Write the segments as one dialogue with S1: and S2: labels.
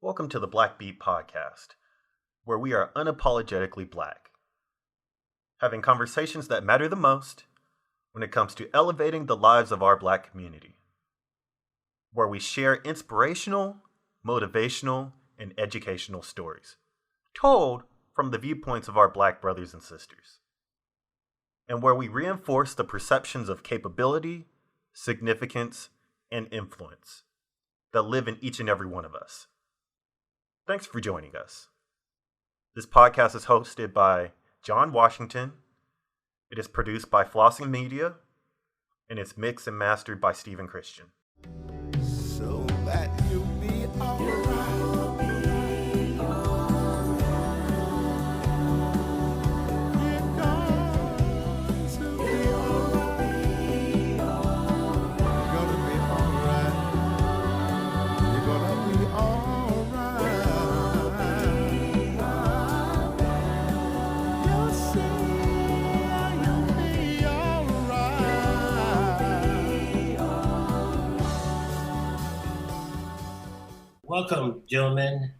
S1: Welcome to the Black Beat Podcast, where we are unapologetically black, having conversations that matter the most when it comes to elevating the lives of our black community, where we share inspirational, motivational, and educational stories, told from the viewpoints of our black brothers and sisters, and where we reinforce the perceptions of capability, significance, and influence that live in each and every one of us. Thanks for joining us. This podcast is hosted by John Washington. It is produced by Flossin Media, and it's mixed and mastered by Stephen Christian.
S2: So that you'll be alright. You're going to be alright. You're gonna be alright. You're gonna be alright. You'll see you'll be alright.
S3: Welcome, gentlemen,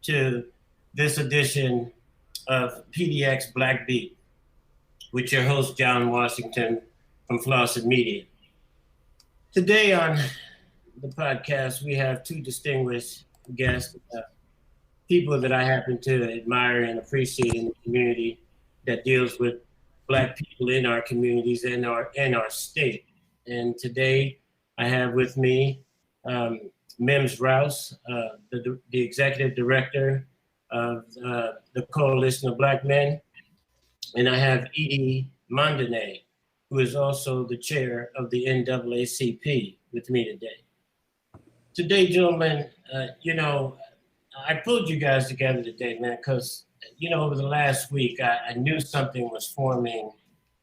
S3: to this edition of PDX Black Beat with your host, John Washington from Flossin Media. Today on the podcast, we have two distinguished guests, people that I happen to admire and appreciate in the community that deals with Black people in our communities and our state. And today I have with me Mims Rouse, the executive director of the Coalition of Black Men, and I have Mondaine, who is also the chair of the NAACP, with me today. Today, gentlemen, I pulled you guys together today, man, because over the last week, I knew something was forming,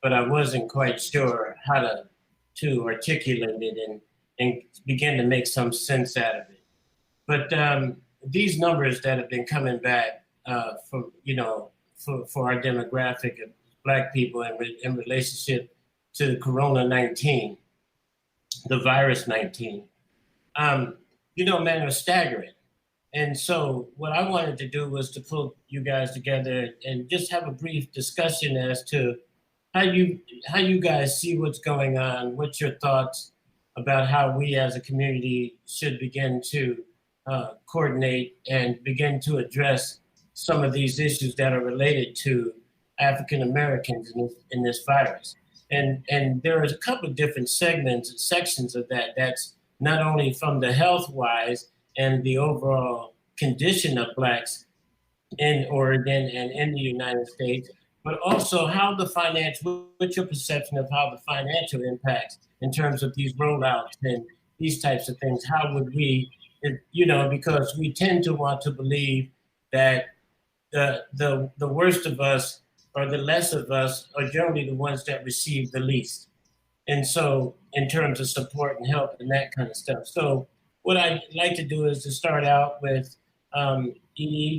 S3: but I wasn't quite sure how to articulate it and begin to make some sense out of it. But these numbers that have been coming back for our demographic of Black people in relationship to Corona-19, the virus 19, man, it was staggering. And so what I wanted to do was to pull you guys together and just have a brief discussion as to how you guys see what's going on, what's your thoughts about how we as a community should begin to coordinate and begin to address some of these issues that are related to African Americans in this virus. And there is a couple of different sections of that. That's not only from the health-wise and the overall condition of Blacks in Oregon and in the United States, but also how what's your perception of how the financial impacts in terms of these rollouts and these types of things? How would we, because we tend to want to believe that the worst of us or the less of us are generally the ones that receive the least. And so in terms of support and help and that kind of stuff. So what I'd like to do is to start out with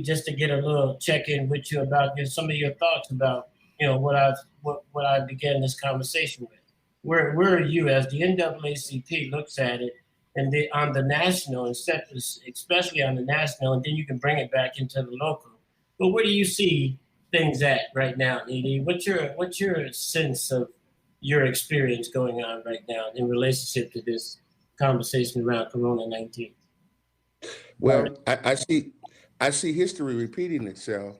S3: just to get a little check-in with you about some of your thoughts about, what I began this conversation with. Where are you as the NAACP looks at it and on the national, especially on the national, and then you can bring it back into the local. But where do you see things at right now, Edie? What's your sense of your experience going on right now in relationship to this conversation around Corona-19?
S4: Well, I see history repeating itself,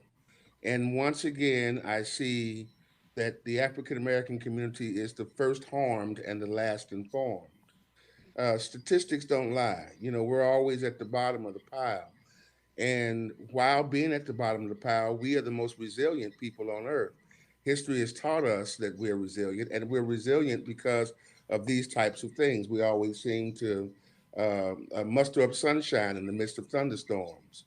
S4: and once again, I see that the African American community is the first harmed and the last informed. Statistics don't lie. We're always at the bottom of the pile, and while being at the bottom of the pile, we are the most resilient people on earth. History has taught us that we're resilient, and we're resilient because of these types of things. We always seem to muster up sunshine in the midst of thunderstorms.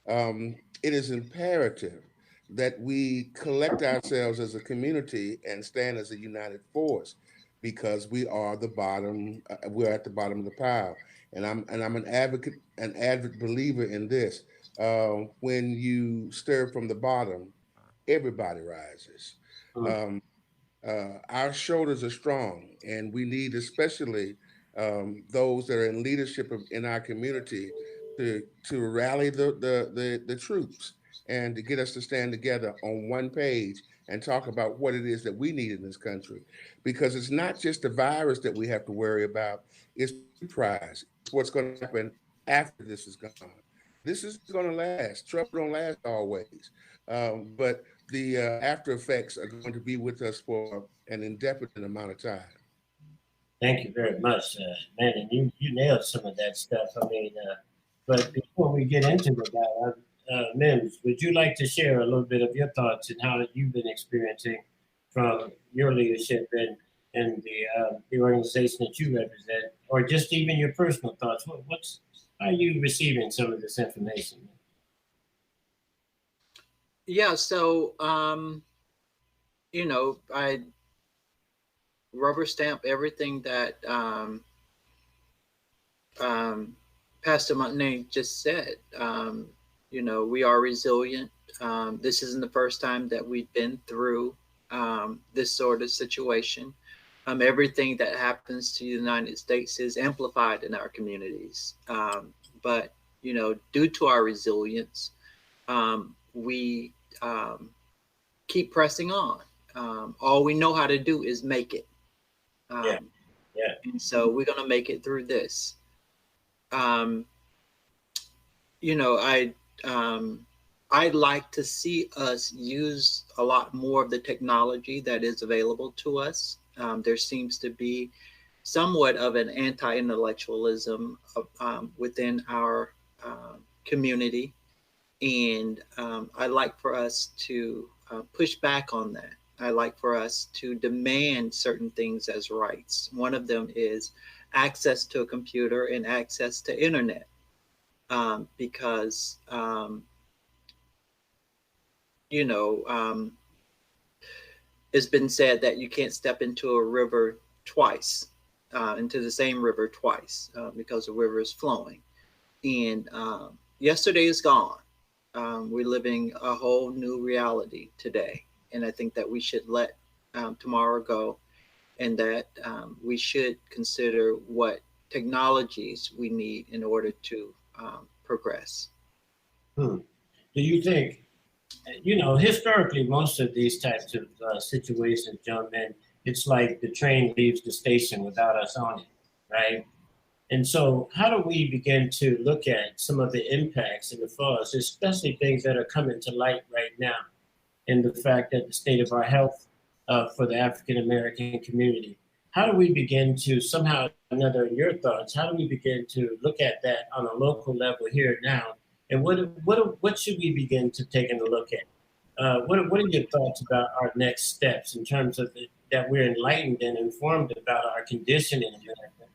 S4: It is imperative that we collect ourselves as a community and stand as a united force because we are the bottom. We're at the bottom of the pile, and I'm an avid believer in this. When you stir from the bottom, everybody rises. Our shoulders are strong, and we need especially those that are in leadership in our community to rally the troops and to get us to stand together on one page and talk about what it is that we need in this country. Because it's not just the virus that we have to worry about, it's the prize. It's what's going to happen after this is gone. This is going to last. Trouble don't last always. But the after effects are going to be with us for an indefinite amount of time.
S3: Thank you very much, man. And you nailed some of that stuff. I mean, but before we get into that, Mims, would you like to share a little bit of your thoughts and how you've been experiencing from your leadership and the organization that you represent, or just even your personal thoughts? How are you receiving some of this information?
S5: Yeah, so I rubber stamp everything that Pastor Mondaine just said. We are resilient. This isn't the first time that we've been through this sort of situation. Everything that happens to the United States is amplified in our communities. But, due to our resilience, we keep pressing on. All we know how to do is make it.
S3: Yeah.
S5: And so we're going to make it through this. I'd like to see us use a lot more of the technology that is available to us. There seems to be somewhat of an anti-intellectualism within our community. And I'd like for us to push back on that. I like for us to demand certain things as rights. One of them is access to a computer and access to internet, because it's been said that you can't step into a river twice, into the same river twice, because the river is flowing. And yesterday is gone. We're living a whole new reality today. And I think that we should let tomorrow go, and that we should consider what technologies we need in order to progress.
S3: Do you think, historically, most of these types of situations, gentlemen, it's like the train leaves the station without us on it, right? And so how do we begin to look at some of the impacts and the flaws, especially things that are coming to light right now, in the fact that the state of our health for the African-American community? How do we begin to somehow or another, in your thoughts, how do we begin to look at that on a local level here now? And what should we begin to take a look at? What are your thoughts about our next steps in terms of that we're enlightened and informed about our condition in America?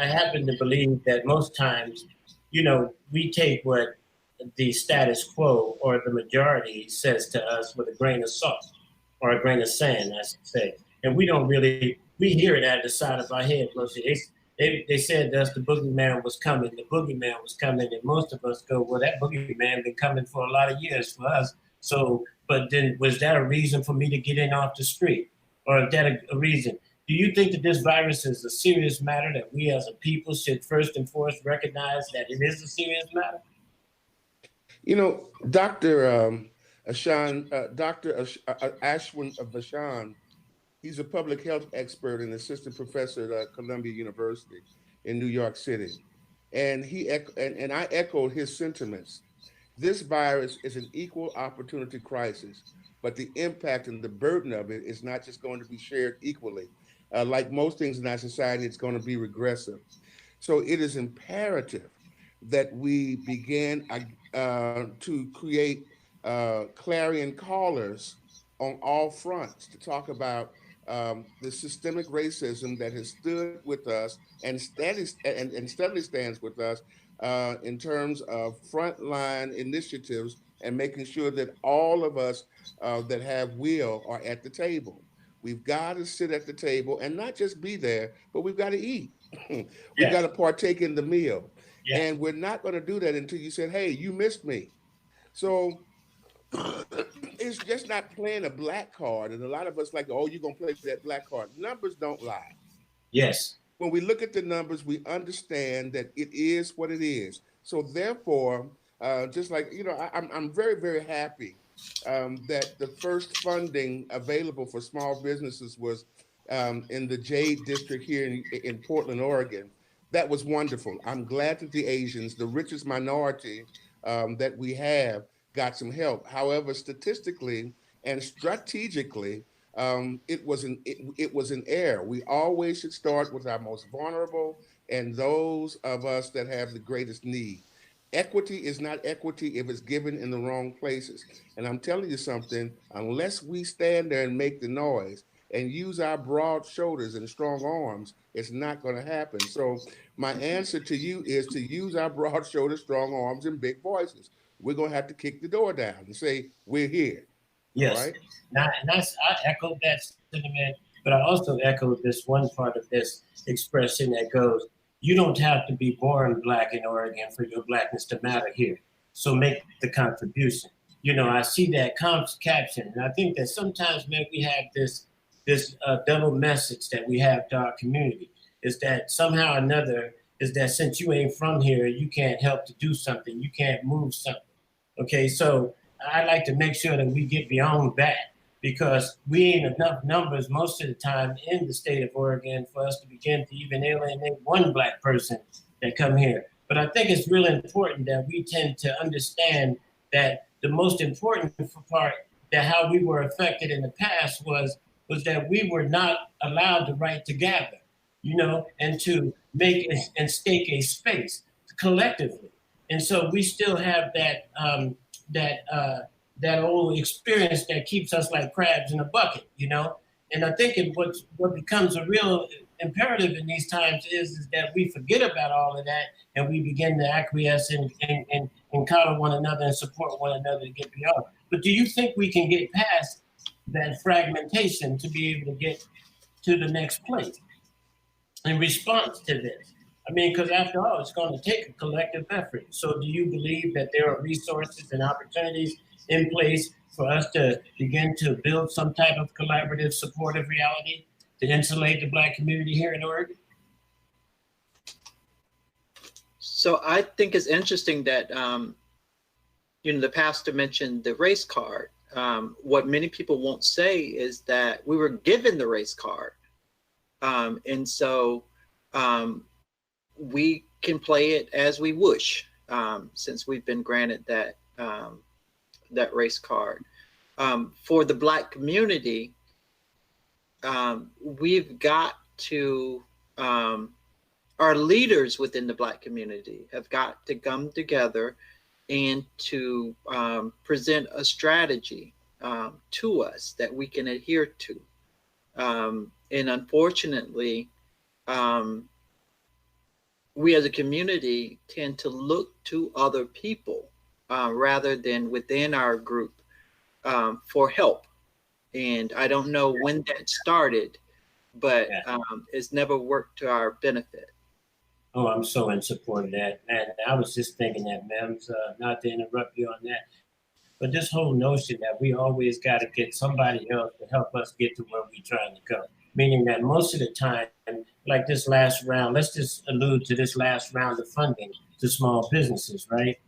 S3: I happen to believe that most times, we take what the status quo or the majority says to us with a grain of salt or a grain of sand, I should say. And we don't really, we hear it out the side of our head mostly. They said to us the boogeyman was coming, and most of us go, well, that boogeyman been coming for a lot of years for us. So, but then was that a reason for me to get in off the street? Or is that a reason? Do you think that this virus is a serious matter that we as a people should first and foremost recognize that it is a serious matter?
S4: Dr. Ashwin Bashan, he's a public health expert and assistant professor at Columbia University in New York City. And I echoed his sentiments. This virus is an equal opportunity crisis, but the impact and the burden of it is not just going to be shared equally. Like most things in our society, it's going to be regressive. So it is imperative that we begin to create clarion callers on all fronts to talk about the systemic racism that has stood with us and steadily stands with us in terms of frontline initiatives and making sure that all of us that have will are at the table. We've got to sit at the table and not just be there, but we've got to eat. We've got to partake in the meal.
S3: Yeah.
S4: And we're not going to do that until you said, hey, you missed me. So it's just not playing a black card. And a lot of us like, oh, you're going to play that black card. Numbers don't lie.
S3: Yes.
S4: when we look at the numbers, we understand that it is what it is. So therefore, just like, I'm very, very happy that the first funding available for small businesses was in the Jade District here in Portland, Oregon. That was wonderful. I'm glad that the Asians, the richest minority that we have, got some help. However, statistically and strategically, it was an error. We always should start with our most vulnerable and those of us that have the greatest need. Equity is not equity if it's given in the wrong places. And I'm telling you something, unless we stand there and make the noise and use our broad shoulders and strong arms, it's not going to happen. So my answer to you is to use our broad shoulders, strong arms, and big voices. We're going to have to kick the door down and say, we're here. All
S3: Yes.
S4: right.
S3: Now, and I echo that sentiment, but I also echo this one part of this expression that goes, you don't have to be born Black in Oregon for your Blackness to matter here. So make the contribution. I see that caption, and I think that sometimes, man, we have this double message that we have to our community, is that somehow or another, is that since you ain't from here, you can't help to do something, you can't move something. Okay, so I like to make sure that we get beyond that, because we ain't enough numbers most of the time in the state of Oregon for us to begin to even alienate one Black person that come here. But I think it's really important that we tend to understand that the most important part, that how we were affected in the past was that we were not allowed the right to gather, and to make and stake a space collectively. And so we still have that old experience that keeps us like crabs in a bucket, And I think what becomes a real imperative in these times is that we forget about all of that and we begin to acquiesce and coddle one another and support one another to get beyond. But do you think we can get past that fragmentation to be able to get to the next place in response to this? I mean, because after all, it's going to take a collective effort. So do you believe that there are resources and opportunities in place for us to begin to build some type of collaborative, supportive reality to insulate the Black community here in Oregon?
S5: So I think it's interesting that, the pastor mentioned the race card. What many people won't say is that we were given the race card. And so we can play it as we wish, since we've been granted that race card. For the Black community, we've got to, our leaders within the Black community have got to come together and to present a strategy to us that we can adhere to. And unfortunately, we as a community tend to look to other people rather than within our group for help. And I don't know when that started, but it's never worked to our benefit.
S3: Oh, I'm so in support of that. And I was just thinking that, Mims, not to interrupt you on that, but this whole notion that we always got to get somebody else to help us get to where we're trying to go. Meaning that most of the time, like this last round, let's just allude to this last round of funding to small businesses, right?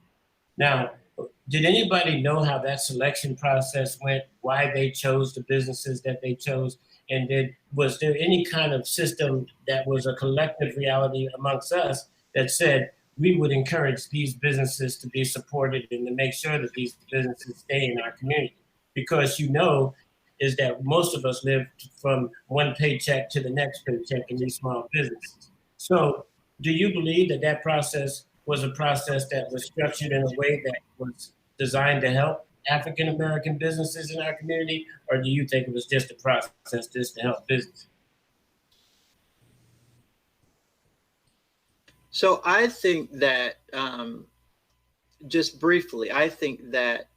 S3: Now, did anybody know how that selection process went, why they chose the businesses that they chose? And was there any kind of system that was a collective reality amongst us that said we would encourage these businesses to be supported and to make sure that these businesses stay in our community? Because is that most of us live from one paycheck to the next paycheck in these small businesses. So do you believe that process was a process that was structured in a way that was designed to help African-American businesses in our community, or do you think it was just a process just to help business?
S5: So I think that, just briefly, I think that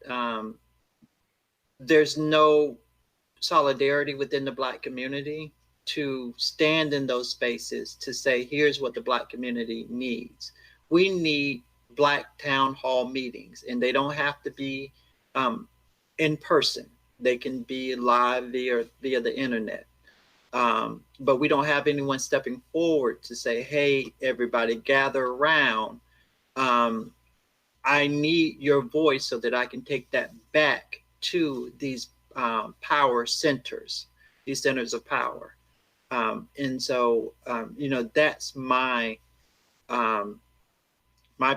S5: there's no solidarity within the Black community to stand in those spaces to say, here's what the Black community needs. We need Black town hall meetings, and they don't have to be in person. They can be live via the internet. But we don't have anyone stepping forward to say, hey, everybody gather around. I need your voice so that I can take that back to these power centers, these centers of power. And so, that's my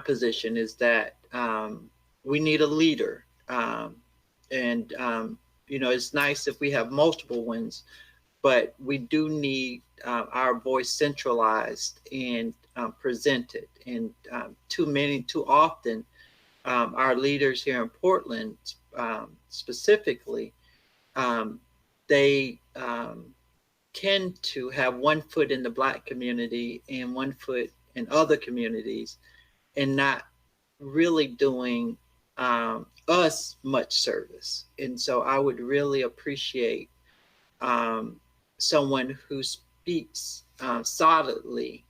S5: position, is that we need a leader. And, it's nice if we have multiple ones, but we do need our voice centralized and presented. And too often, our leaders here in Portland, specifically, they tend to have one foot in the Black community and one foot in other communities, and not really doing us much service. And so I would really appreciate someone who speaks solidly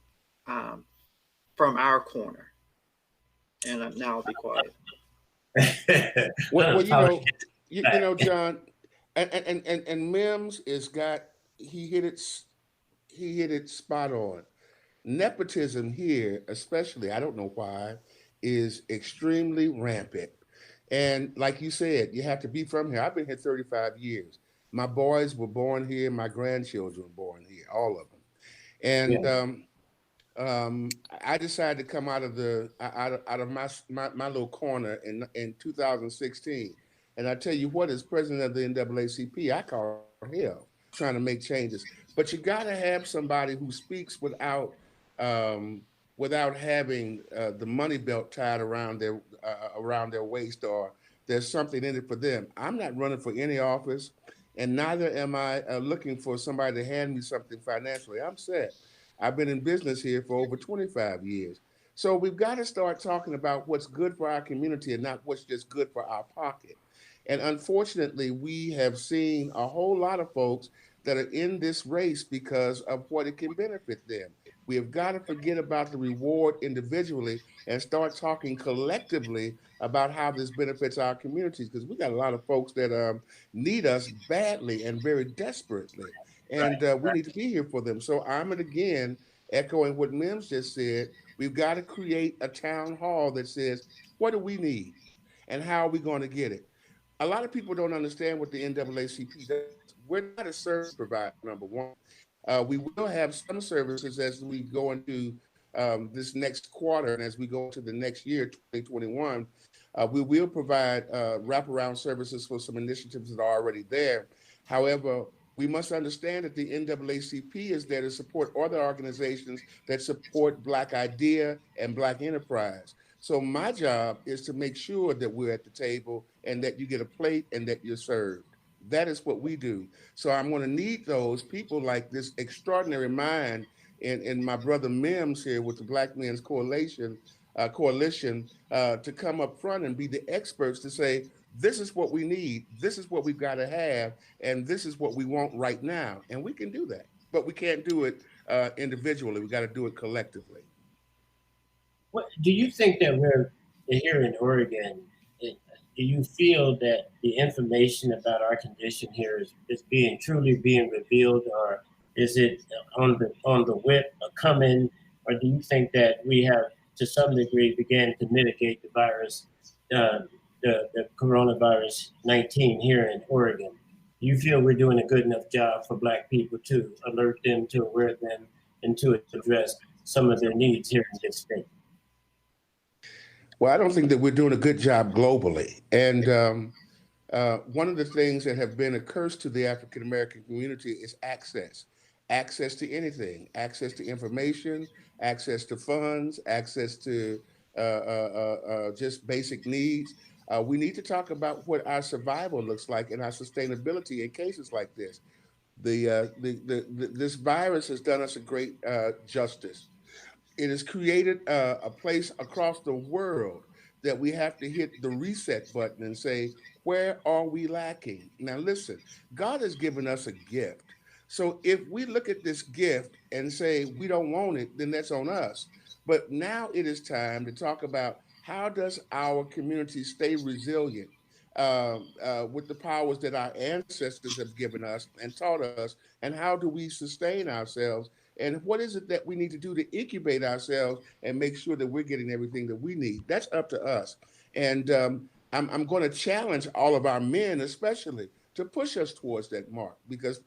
S5: from our corner. And now I'll be quiet.
S4: Well, John, and Mims he hit it spot on. Nepotism here, especially, I don't know why, is extremely rampant. And like you said, you have to be from here. I've been here 35 years. My boys were born here. My grandchildren were born here, all of them. And I decided to come out of my little corner in 2016. And I tell you what, as president of the NAACP, I call hell trying to make changes. But you got to have somebody who speaks without having the money belt tied around their waist, or there's something in it for them. I'm not running for any office, and neither am I looking for somebody to hand me something financially. I'm set. I've been in business here for over 25 years. So we've got to start talking about what's good for our community and not what's just good for our pocket. And unfortunately, we have seen a whole lot of folks that are in this race because of what it can benefit them. We have got to forget about the reward individually and start talking collectively about how this benefits our communities, because we got a lot of folks that need us badly and very desperately. And we need to be here for them. So I'm again echoing what Mims just said. We've got to create a town hall that says, what do we need and how are we going to get it? A lot of people don't understand what the NAACP does. We're not a service provider, number one. We will have some services as we go into this next quarter, and as we go into the next year, 2021. We will provide wraparound services for some initiatives that are already there. However, we must understand that the NAACP is there to support other organizations that support Black idea and Black enterprise. So my job is to make sure that we're at the table and that you get a plate and that you're served. That is what we do. So I'm going to need those people like this extraordinary mind in my brother Mims here with the Black Men's Coalition to come up front and be the experts to say, this is what we need, this is what we've got to have, and this is what we want right now. And we can do that, but we can't do it individually. We got to do it collectively.
S3: What do you think that we're here in Oregon? Do you feel that the information about our condition here is truly being revealed, or is it on the whip coming, or do you think that we have to some degree began to mitigate the virus, the coronavirus 19 here in Oregon? Do you feel we're doing a good enough job for Black people to alert them, to aware them, and to address some of their needs here in this state?
S4: Well, I don't think that we're doing a good job globally. And one of the things that have been a curse to the African American community is access to anything, access to information, access to funds, access to just basic needs. We need to talk about what our survival looks like and our sustainability in cases like this. This virus has done us a great justice. It has created a place across the world that we have to hit the reset button and say, where are we lacking? Now, listen, God has given us a gift. So if we look at this gift and say we don't want it, then that's on us. But now it is time to talk about how does our community stay resilient? with the powers that our ancestors have given us and taught us, and how do we sustain ourselves, and what is it that we need to do to incubate ourselves and make sure that we're getting everything that we need. That's up to us. And I'm going to challenge all of our men, especially, to push us towards that mark, because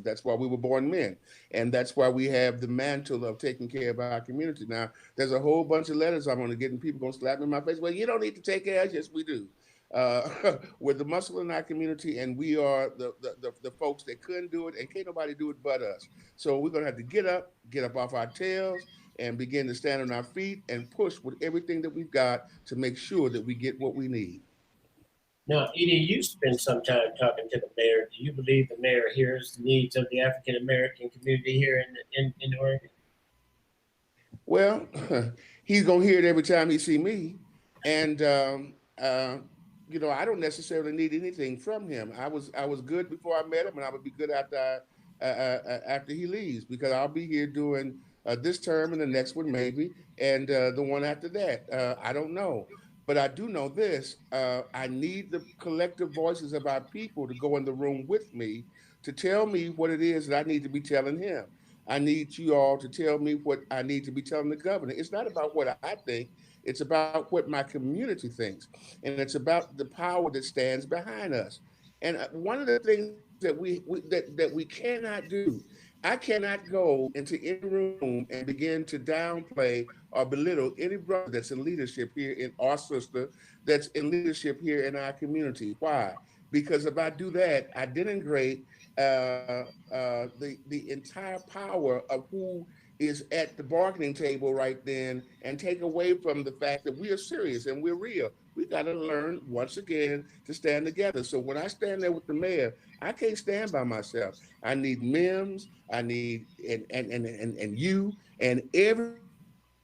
S4: that's why we were born men. And that's why we have the mantle of taking care of our community. Now, there's a whole bunch of letters I'm going to get, and people going to slap me in my face. Well, you don't need to take care. Yes, we do. We're the muscle in our community, and we are the folks that couldn't do it, and can't nobody do it but us. So we're going to have to get up off our tails, and begin to stand on our feet and push with everything that we've got to make sure that we get what we need.
S3: Now, Edie, you spent some time talking to the mayor. Do you believe the mayor hears the needs of the African American community here in Oregon?
S4: Well, he's gonna hear it every time he see me, and I don't necessarily need anything from him. I was good before I met him, and I would be good after he leaves, because I'll be here doing this term and the next one maybe, and the one after that. I don't know. But I do know this, I need the collective voices of our people to go in the room with me to tell me what it is that I need to be telling him. I need you all to tell me what I need to be telling the governor. It's not about what I think, it's about what my community thinks. And it's about the power that stands behind us. And one of the things that we cannot do, I cannot go into any room and begin to downplay or belittle any brother that's in leadership here in our sister that's in leadership here in our community. Why? Because if I do that, I denigrate the entire power of who is at the bargaining table right then, and take away from the fact that we are serious and we're real. We got to learn once again to stand together. So when I stand there with the mayor, I can't stand by myself. I need Mims, I need and you and every.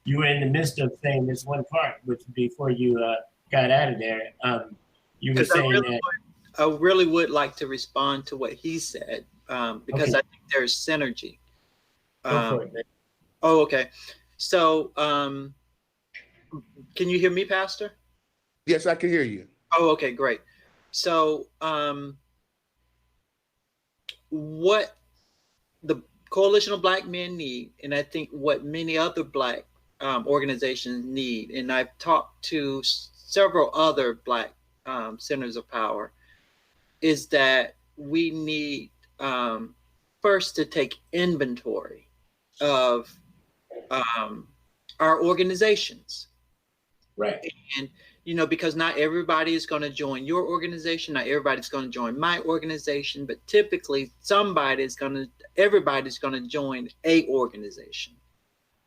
S3: You were in the midst of saying this one part, which before you got out of there, you were saying that.
S5: I really would like to respond to what he said, because
S3: Okay.
S5: I think there's synergy.
S3: Go for it, man.
S5: Oh, okay. So, can you hear me, Pastor?
S4: Yes, I can hear you.
S5: Oh, okay, great. So, what the Coalition of Black Men need, and I think what many other Black organizations need, and I've talked to several other Black centers of power, is that we need first to take inventory of our organizations.
S3: Right.
S5: And, because not everybody is going to join your organization, not everybody's going to join my organization, but typically everybody's going to join a organization.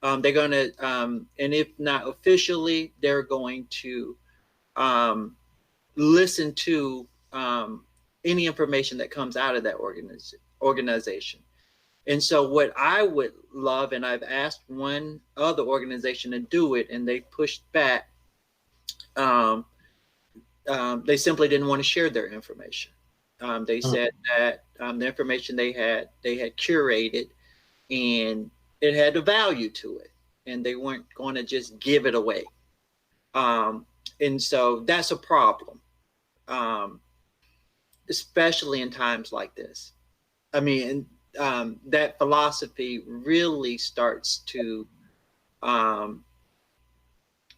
S5: They're going to, and if not officially, they're going to listen to any information that comes out of that organization. And so what I would love, and I've asked one other organization to do it, and they pushed back. They simply didn't want to share their information. They said that the information they had curated, and it had a value to it, and they weren't going to just give it away. And so that's a problem, especially in times like this. I mean, that philosophy really starts to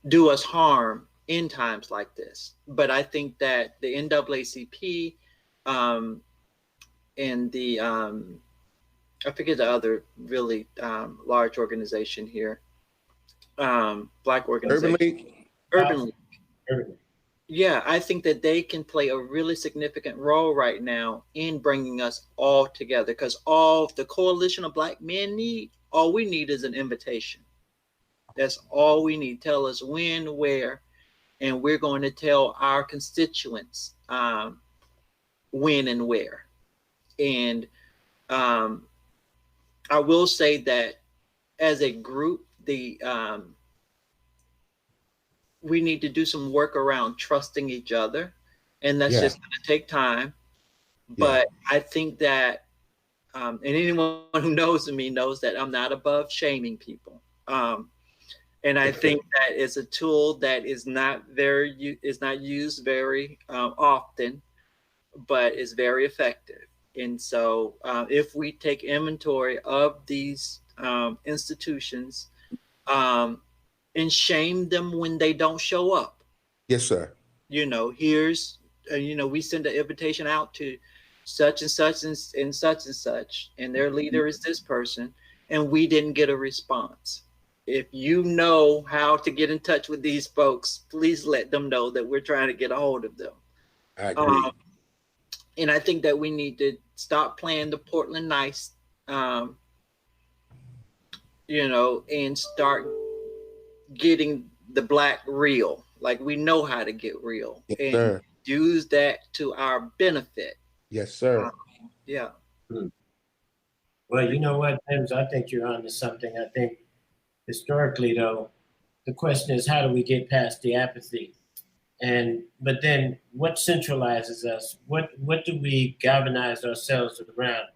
S5: do us harm in times like this. But I think that the NAACP and the I forget the other really large organization here, Black organization, Urban League. Yeah, I think that they can play a really significant role right now in bringing us all together, because all the Coalition of Black Men need, all we need is an invitation. That's all we need. Tell us when, where, and we're going to tell our constituents when and where. And I will say that as a group, we need to do some work around trusting each other, and that's just going to take time. But I think that, and anyone who knows me knows that I'm not above shaming people. And I
S4: Yes, sir.
S5: think that is a tool that is not used very often, but is very effective. And so, if we take inventory of these institutions and shame them when they don't show up,
S4: Yes, sir.
S5: here's we send an invitation out to such and such and such and such, and their leader is this person, and we didn't get a response. If you know how to get in touch with these folks, please let them know that we're trying to get a hold of them.
S4: I
S5: um,
S4: agree.
S5: and I think that we need to stop playing the Portland nice, um, and start getting the black real. Like, we know how to get real
S4: Yes,
S5: and
S4: sir.
S5: use that to our benefit.
S4: Yes,
S5: Um,
S4: sir.
S5: yeah.
S3: Well, you know what, Mims, I think you're onto something. I think historically, though, the question is, how do we get past the apathy? But then what centralizes us? What do we galvanize ourselves around?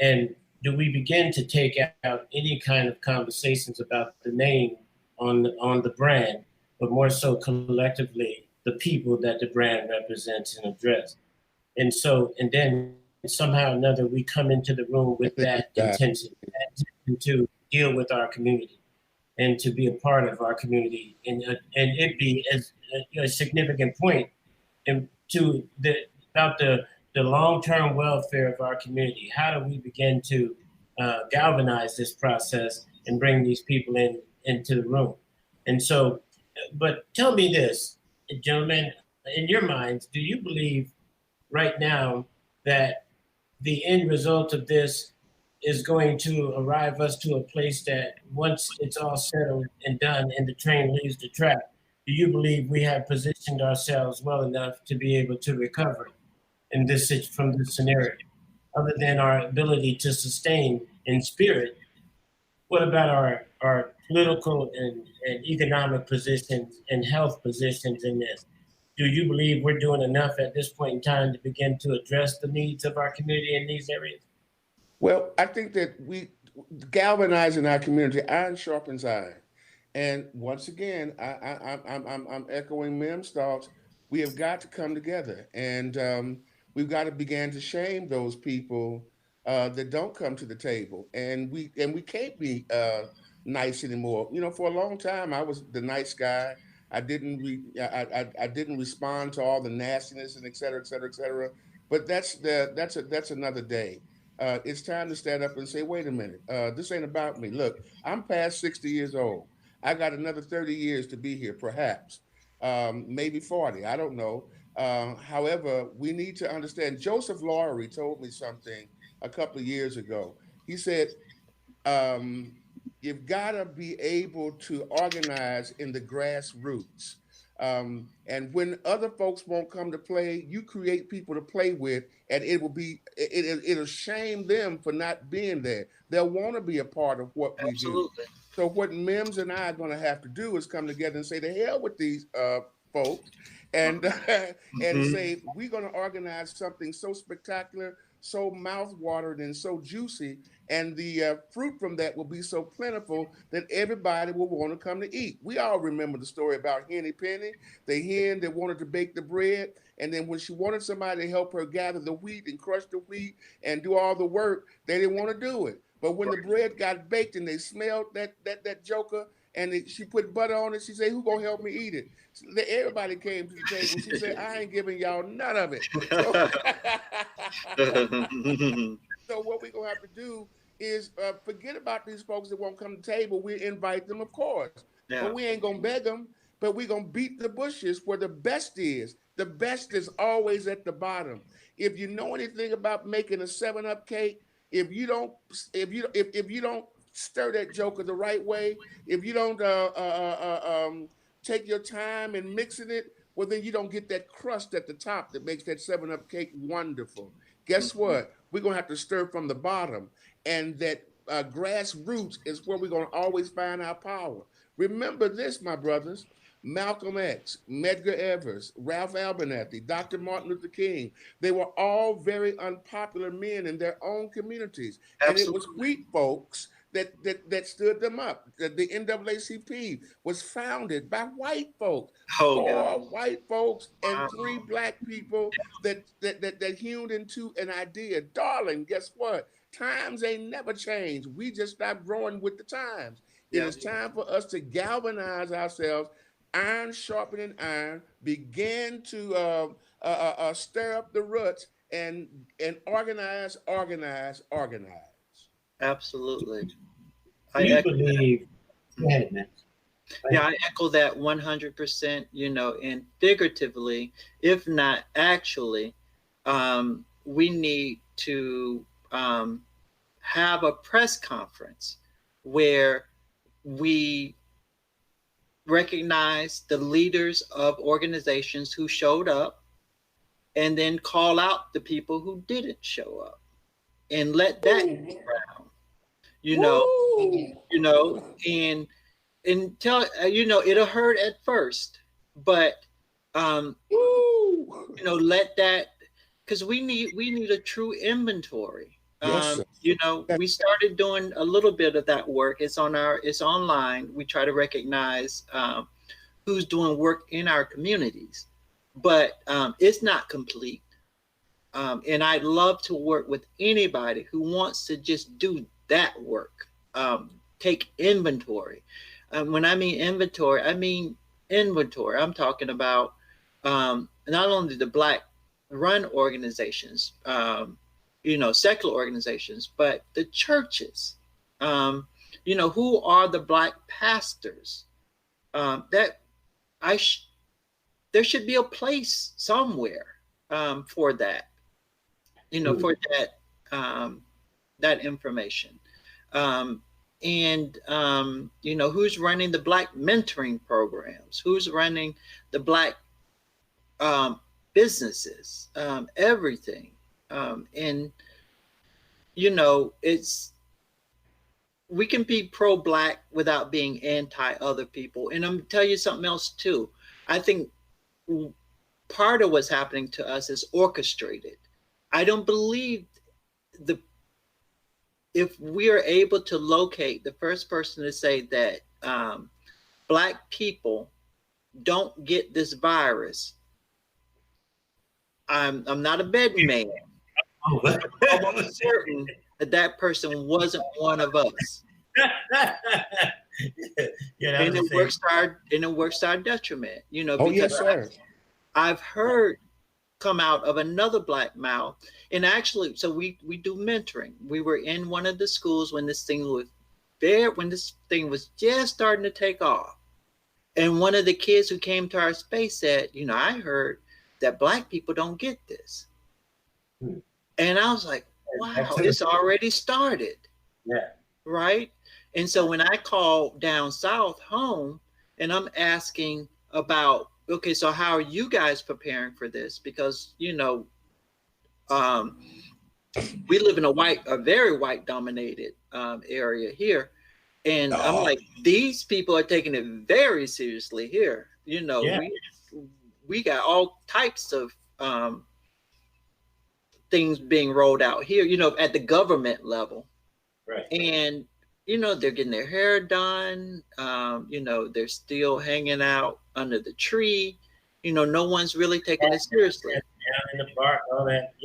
S3: And do we begin to take out any kind of conversations about the name on the brand, but more so collectively the people that the brand represents and address? And then somehow or another we come into the room with that
S4: God.
S3: intention to deal with our community and to be a part of our community, and it be as a significant point and to about the long-term welfare of our community. How do we begin to galvanize this process and bring these people into the room? And so, but tell me this, gentlemen, in your minds, do you believe right now that the end result of this is going to arrive us to a place that once it's all settled and done and the train leaves the track, do you believe we have positioned ourselves well enough to be able to recover from this scenario? Other than our ability to sustain in spirit, what about our political and economic positions and health positions in this? Do you believe we're doing enough at this point in time to begin to address the needs of our community in these areas?
S4: Well, I think that we galvanizing our community, iron sharpens iron. And once again, I'm echoing Mim's thoughts. We have got to come together, and we've got to begin to shame those people that don't come to the table. And we can't be nice anymore. For a long time, I was the nice guy. I didn't respond to all the nastiness and et cetera, et cetera, et cetera. But that's another day. It's time to stand up and say, wait a minute, this ain't about me. Look, I'm past 60 years old. I got another 30 years to be here, perhaps, maybe 40. I don't know. However, we need to understand. Joseph Laurie told me something a couple of years ago. He said, um, you've got to be able to organize in the grassroots. And when other folks won't come to play, you create people to play with, and it'll shame them for not being there. They'll want to be a part of what we do.
S5: Absolutely.
S4: So what Mims and I are going to have to do is come together and say, to hell with these folks, and and
S5: Mhm.
S4: say we're going to organize something so spectacular, so mouth-watering, and so juicy, and the fruit from that will be so plentiful that everybody will want to come to eat. We all remember the story about Henny Penny, the hen that wanted to bake the bread, and then when she wanted somebody to help her gather the wheat and crush the wheat and do all the work, they didn't want to do it. But when the bread got baked and they smelled that joker, and she put butter on it, she said, "Who gonna help me eat it?" So everybody came to the table. She said, "I ain't giving y'all none of it." So, so what we're gonna have to do is forget about these folks that won't come to the table. We invite them, of course,
S5: Yeah.
S4: but we ain't gonna beg them. But we're gonna beat the bushes where the best is. The best is always at the bottom. If you know anything about making a 7-Up cake, if you don't, if you don't stir that joker the right way, if you don't take your time in mixing it, well, then you don't get that crust at the top that makes that 7-Up cake wonderful. Guess
S5: Mhm.
S4: what? We're going to have to stir from the bottom. And that grassroots is where we're going to always find our power. Remember this, my brothers. Malcolm X, Medgar Evers, Ralph Abernathy, Dr. Martin Luther King, they were all very unpopular men in their own communities. And it was
S5: Absolutely.
S4: wheat folks that stood them up. The NAACP was founded by white folks,
S5: Oh
S4: four
S5: God.
S4: white folks and
S5: Wow.
S4: 3 black people that hewed into an idea. Darling, guess what? Times ain't never changed. We just stopped growing with the times. It
S5: Yeah.
S4: is time for us to galvanize ourselves, iron sharpening iron, begin to stir up the roots and organize.
S5: Absolutely.
S3: Do you believe? Go ahead, man.
S5: Yeah, I echo that 100%, and figuratively, if not actually, we need to have a press conference where we recognize the leaders of organizations who showed up and then call out the people who didn't show up and let that be around, and tell, it'll hurt at first, but let that, because we need a true inventory.
S4: Yes, sir.
S5: We started doing a little bit of that work. It's online. We try to recognize who's doing work in our communities, but it's not complete. And I'd love to work with anybody who wants to just do that work. Take inventory. When I mean inventory, I mean inventory. I'm talking about not only the Black run organizations, secular organizations, but the churches. Who are the Black pastors? There should be a place somewhere for that. For that information. Who's running the Black mentoring programs? Who's running the Black businesses? Everything. We can be pro-Black without being anti-other people. And I'm gonna tell you something else too. I think part of what's happening to us is orchestrated. I don't believe if we are able to locate the first person to say that Black people don't get this virus, I'm not a betting man. I'm almost certain that person wasn't one of us. And it works to our detriment,
S4: Oh, yes, sir.
S5: I've heard come out of another Black mouth. And actually, so we do mentoring. We were in one of the schools when this thing was just starting to take off. And one of the kids who came to our space said, I heard that Black people don't get this. And I was like, wow, it's already started.
S3: Yeah.
S5: Right? And so when I call down south home and I'm asking about, okay, so how are you guys preparing for this? Because, we live in a very white dominated area here. And I'm like, these people are taking it very seriously here. We got all types of things being rolled out here, at the government level.
S3: Right.
S5: And, they're getting their hair done. They're still hanging out under the tree. No one's really taking it seriously.
S3: Down in the park, all that,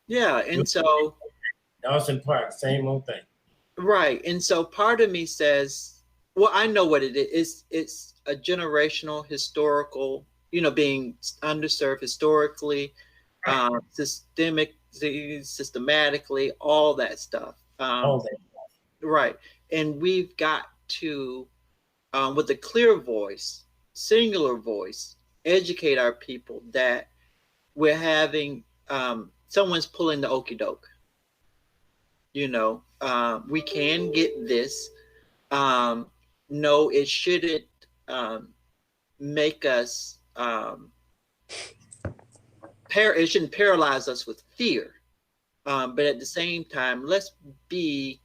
S5: Yeah. And so
S3: Dawson Park, same old thing.
S5: Right. And so part of me says, well, I know what it is. It's a generational, historical, being underserved historically, systematically, all that stuff.
S3: All that.
S5: Right. And we've got to, with a clear voice, singular voice, educate our people that we're having, someone's pulling the okie doke. We can get this. No, it shouldn't make us, it shouldn't paralyze us with fear. But at the same time, let's be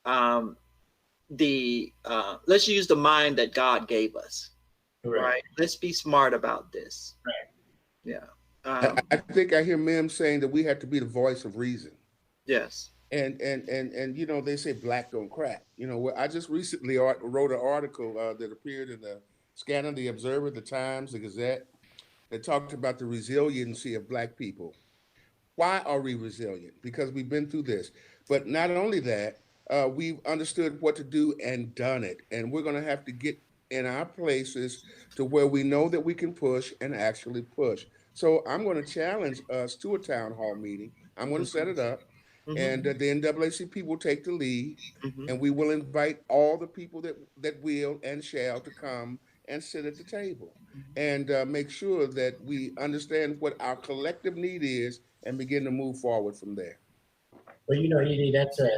S5: let's use the mind that God gave us. Right. Let's be smart about this.
S3: Right.
S5: Yeah.
S4: I think I hear Mims saying that we have to be the voice of reason.
S5: Yes.
S4: And they say black don't crack. I just recently wrote an article that appeared in the Scanner, the Observer, the Times, the Gazette, that talked about the resiliency of black people. Why are we resilient? Because we've been through this. But not only that, we've understood what to do and done it. And we're going to have to get in our places to where we know that we can push and actually push. So I'm going to challenge us to a town hall meeting. I'm going to set it up, and the NAACP will take the lead, and we will invite all the people that will and shall to come and sit at the table and make sure that we understand what our collective need is and begin to move forward from there.
S3: Well, Edie, that's a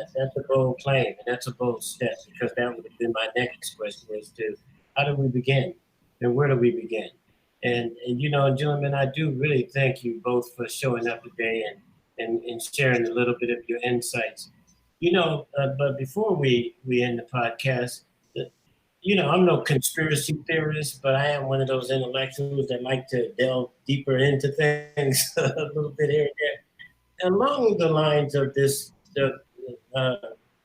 S3: bold claim, and that's a bold step, because that would have been my next question as to how do we begin and where do we begin? And gentlemen, I do really thank you both for showing up today and sharing a little bit of your insights. But before we end the podcast, I'm no conspiracy theorist, but I am one of those intellectuals that like to delve deeper into things a little bit here and there. Along the lines of the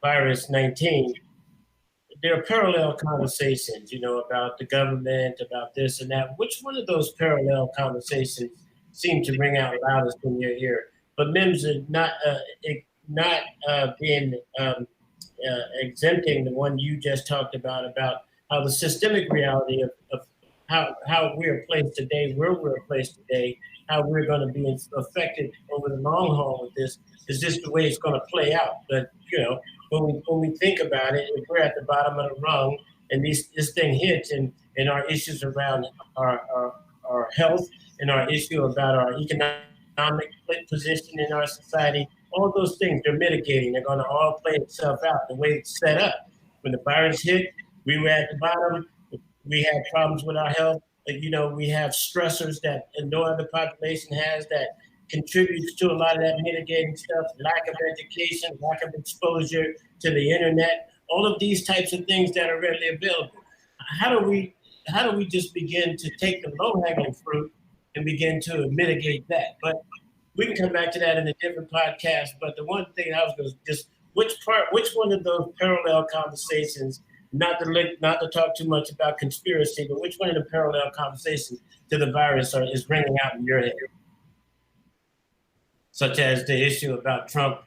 S3: virus 19, there are parallel conversations, about the government, about this and that. Which one of those parallel conversations seem to ring out loudest in your ear? But Mims is not being exempting the one you just talked about how the systemic reality of how we're placed today, where we're placed today, how we're going to be affected over the long haul with this is just the way it's going to play out. But when we think about it, if we're at the bottom of the rung and this thing hits, and our issues around our health and our issue about our economic position in our society, all those things, they're mitigating. They're going to all play itself out the way it's set up. When the virus hit, we were at the bottom. We had problems with our health. We have stressors that no other population has that contributes to a lot of that mitigating stuff, lack of education, lack of exposure to the internet, all of these types of things that are readily available. How do we just begin to take the low-hanging fruit and begin to mitigate that? But we can come back to that in a different podcast. But the one thing I was going to just, which one of those parallel conversations, not to talk too much about conspiracy, but which one of the parallel conversations to the virus is ringing out in your head? Such as the issue about Trump,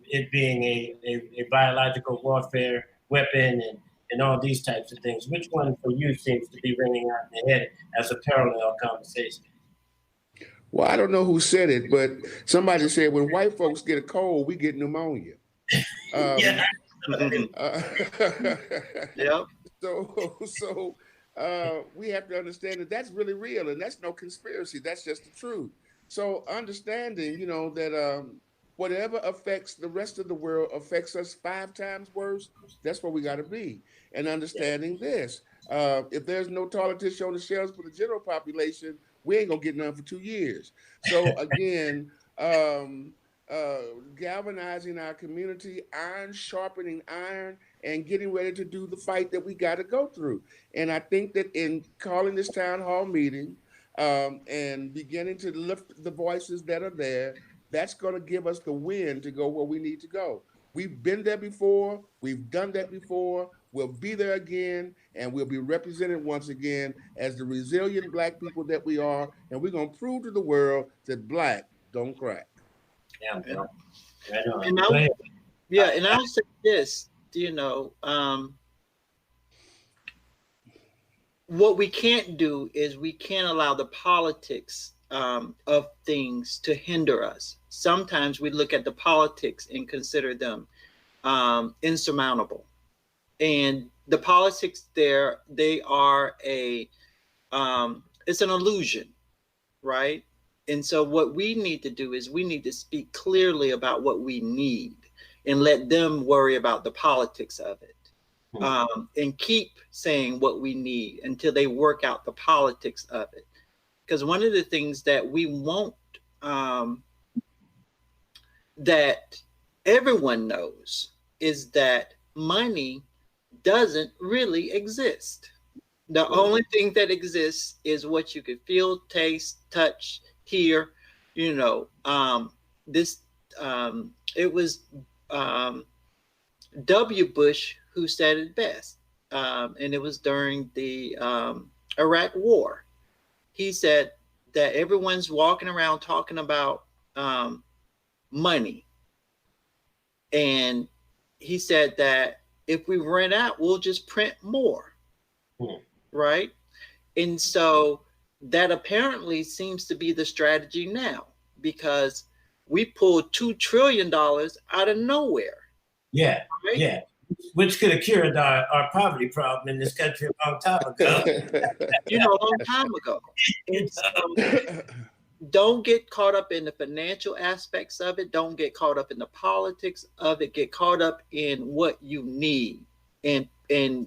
S3: it being a biological warfare weapon and all these types of things. Which one for you seems to be ringing out in the head as a parallel conversation?
S4: Well, I don't know who said it, but somebody said when white folks get a cold, we get pneumonia.
S3: Yeah.
S5: Yep.
S4: So we have to understand that that's really real, and that's no conspiracy. That's just the truth. So understanding, that whatever affects the rest of the world affects us 5 times worse. That's where we got to be. And understanding this, if there's no toilet tissue on the shelves for the general population, we ain't gonna get none for 2 years. So again, galvanizing our community, iron sharpening iron, and getting ready to do the fight that we got to go through. And I think that in calling this town hall meeting and beginning to lift the voices that are there, that's going to give us the wind to go where we need to go. We've been there before. We've done that before. We'll be there again, and we'll be represented once again as the resilient Black people that we are. And we're going to prove to the world that Black don't crack.
S3: Yeah.
S5: And I'll say this, what we can't do is we can't allow the politics of things to hinder us. Sometimes we look at the politics and consider them insurmountable. And the politics there, they are it's an illusion, right? And so what we need to do is we need to speak clearly about what we need and let them worry about the politics of it. And keep saying what we need until they work out the politics of it. Because one of the things that we want, that everyone knows, is that money doesn't really exist. The only thing that exists is what you can feel, taste, touch, hear. It was W. Bush who said it best, and it was during the Iraq War. He said that everyone's walking around talking about money, and he said that if we run out, we'll just print more, right? And so that apparently seems to be the strategy now, because we pulled $2 trillion out of nowhere.
S3: Yeah,
S5: right?
S3: yeah. Which could have cured our poverty problem in this country a long time ago.
S5: A long time ago. And so don't get caught up in the financial aspects of it. Don't get caught up in the politics of it. Get caught up in what you need, and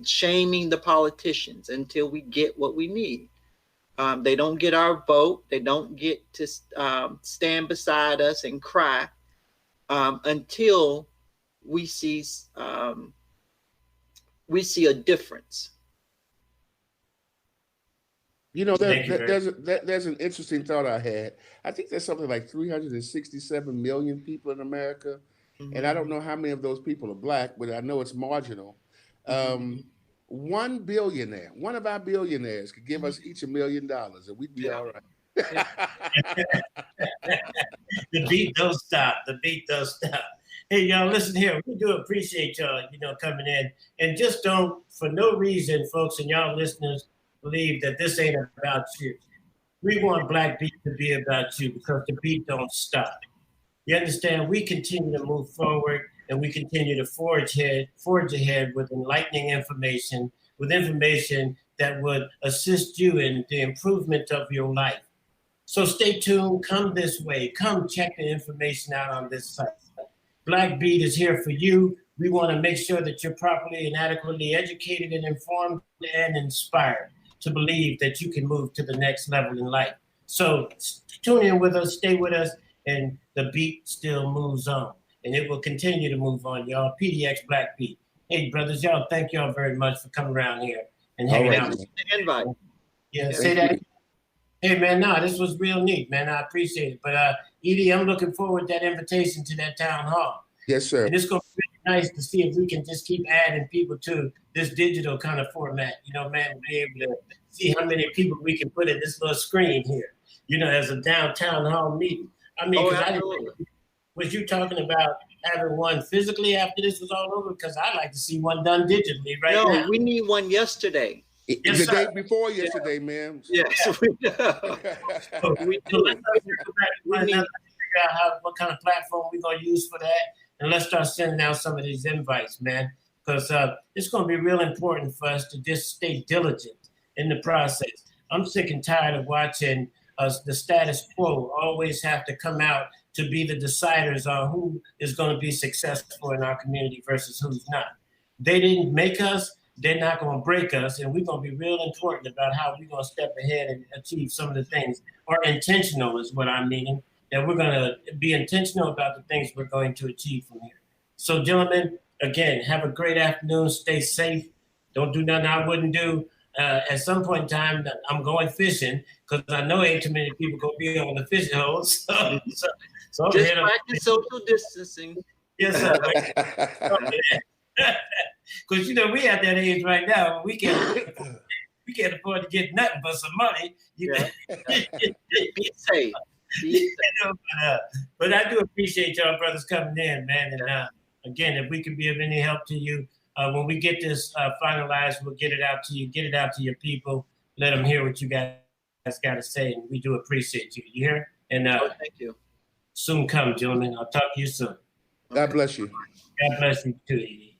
S5: shaming the politicians until we get what we need. They don't get our vote. They don't get to stand beside us and cry until we see a difference.
S4: There's an interesting thought I had. I think there's something like 367 million people in America, and I don't know how many of those people are Black, but I know it's marginal. One billionaire, one of our billionaires, could give us each $1 million, and we'd be all right.
S3: The beat don't stop. The beat don't stop. Hey, y'all, listen here. We do appreciate y'all, coming in. And just don't, for no reason, folks, and y'all listeners, believe that this ain't about you. We want Black Beat to be about you, because the beat don't stop. You understand? We continue to move forward, and we continue to forge ahead with enlightening information, with information that would assist you in the improvement of your life. So stay tuned. Come this way. Come check the information out on this site. Black Beat is here for you. We want to make sure that you're properly and adequately educated and informed and inspired to believe that you can move to the next level in life. So tune in with us, stay with us, and the beat still moves on. And it will continue to move on, y'all. PDX Black Beat. Hey, brothers, y'all, thank y'all very much for coming around here and hanging out.
S5: Invite.
S3: Yeah, say that. Hey, man, this was real neat, man. I appreciate it. But, Edie, I'm looking forward to that invitation to that town hall.
S4: Yes, sir.
S3: And it's going to be really nice to see if we can just keep adding people to this digital kind of format. Man, be able to see how many people we can put in this little screen here, as a downtown hall meeting. I mean, was you talking about having one physically after this was all over? Because I'd like to see one done digitally now.
S5: No, we need one yesterday.
S4: Yes, the day before yesterday, ma'am.
S5: Yes, we do.
S3: We do. Let's figure out what kind of platform we're going to use for that. And let's start sending out some of these invites, man. Because it's going to be real important for us to just stay diligent in the process. I'm sick and tired of watching the status quo always have to come out to be the deciders on who is going to be successful in our community versus who's not. They didn't make us. They're not going to break us, and we're going to be real important about how we're going to step ahead and achieve some of the things, or intentional is what I'm meaning, that we're going to be intentional about the things we're going to achieve from here. So, gentlemen, again, have a great afternoon. Stay safe. Don't do nothing I wouldn't do. At some point in time, I'm going fishing, because I know ain't too many people going to be on the fishing holes. So
S5: just practice social distancing.
S3: Yes, sir. Because we at that age right now, we can't afford to get nothing but some money.
S5: Be safe.
S3: But I do appreciate y'all brothers coming in, man. And again, if we can be of any help to you, when we get this finalized, we'll get it out to you, get it out to your people, let them hear what you guys got to say, and we do appreciate you. You hear? And
S5: thank you.
S3: Soon come, gentlemen. I'll talk to you soon.
S4: God bless you.
S3: God bless you too, Edie.